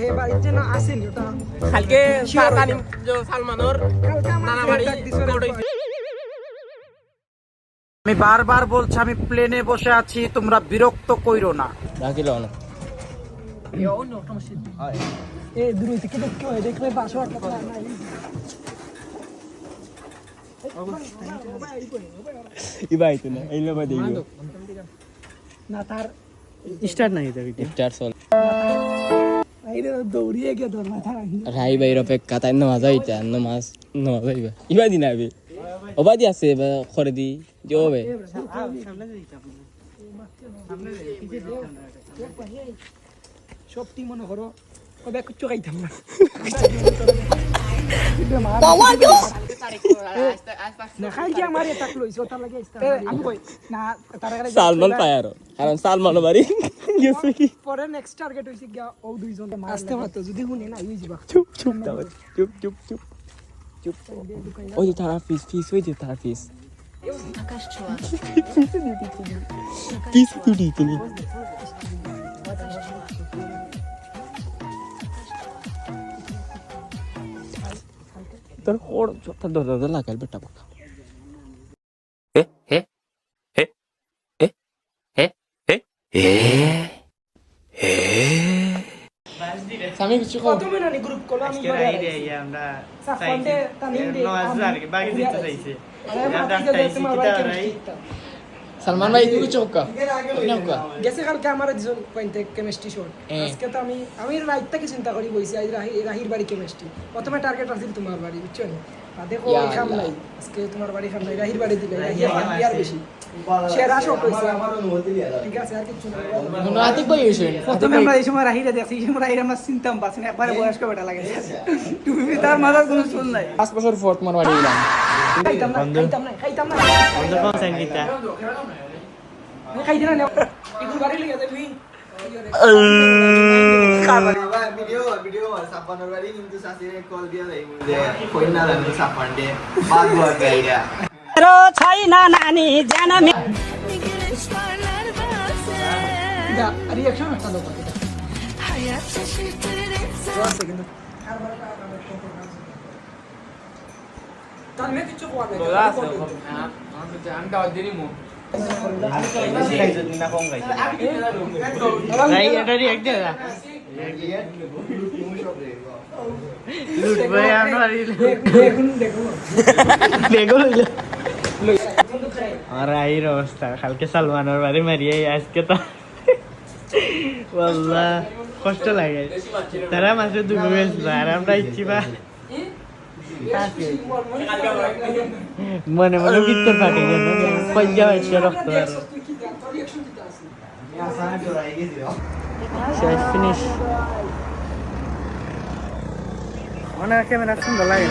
হে বাড়ির জন্য আসেনি ওটা কালকে সালমানোর নানা বাড়ি আমি বারবার বলছি আমি প্লেনে বসে আছি, তোমরা বিরক্ত কইরো না। রাখিল না এ দূর থেকে দেখতে হয়, দেখলে পাশে একটা নাই ইবাইতো না এই লোবা দেই না তার স্টার্ট নাই এটা স্টার্ট চল আইরে দৌড়িয়ে গিয়ে তোর মাথা রাখি রাই বাইর অপেক্ষা তাই নামাজ হইতা নামাজ হইবা ইবা দিন আবে ওবাদি আছে করে দি জবে সব টি মনে করো কবে কুচ্চ খাইতাম না খাই যে আমার এটা লইছে ওটা লাগে আমি কই না তার আগে সালমান পায়ার কারণ সালমান বাড়ি গেছে কি পরে নেক্সট টার্গেট হইছে গিয়া ও দুইজন আসতে পারতো যদি হুনে না হই যাবা চুপ চুপ দাও চুপ চুপ চুপ চুপ ওই যে তারা ফিস ওই যে তারা ফিস আকাশ ছোঁয়া ফিস তুই তুমি তোর ওর তোর দরজা লাগাল বেটা বাবা আমি কিছু কত মিনিট গ্রুপ কল আমি আজকে আমরা সাফন্ডে তামিম দে বাকি দিতে চাইছে সালমান ভাই তুই কিছু হোকা গেছে কালকে আমার একজন পয়েন্টে কেমিস্ট্রি শট আজকে তো আমি রাইট থেকে চিন্তা করি বইছি আজ রাহির বাড়ি কেমিস্ট্রি প্রথমে টার্গেট আছিল তোমার বাড়ি বুঝছো না দেখো ওই খাম নাই আজকে তোমার বাড়ি খাম নাই রাহির বাড়ি দিলে রাহির বেশি সেরা শট হইছে ঠিক আছে আর কিছু না গুণাতি কই হইছে প্রথমে আমরা এই সময় রাহিরা দেখছি এই সময় রাহিরা আমরা চিন্তাম পাচ্ছি না একবারে বয়স্ক বেটা লাগে তুমি তার মাথার কোনো শুন নাই 5 বছর ফোর তোমার বাড়ি এলাম খাইতাম না বন্ধ কোন সঙ্গীতা খাইতে না একটু বাড়ি লেগে যাবি ভিডিও সাপানোর বাড়ি কিন্তু সাসিরে কল দিয়া দেই যে কই না জানি সাপান্ডে বাদুয়া গাইরা রো ছাই না নানি জানামি রিঅ্যাকশন একটা দাও কিন্তু তাহলে কিছু কোয়া আমি দাও দিনি মু খাইছো না কম খাইছো ভাই এটা রিঅ্যাক্ট দে না লুট ভাই আনোয়ারি দেখো আর আইর অবস্থা কালকে সালমানের বাড়ি মারিয়ে আজকে তো ওয়াল্লাহ কষ্ট লাগে তারা মাঝে দুটো গেছিল আর আমরা ইচ্ছি বা মনে মনে ভিতর ফাটে গেল পঞ্জা হয়েছে রক্ত আর শেষ ফিনিশ মানে ক্যামেরা সুন্দর লাগে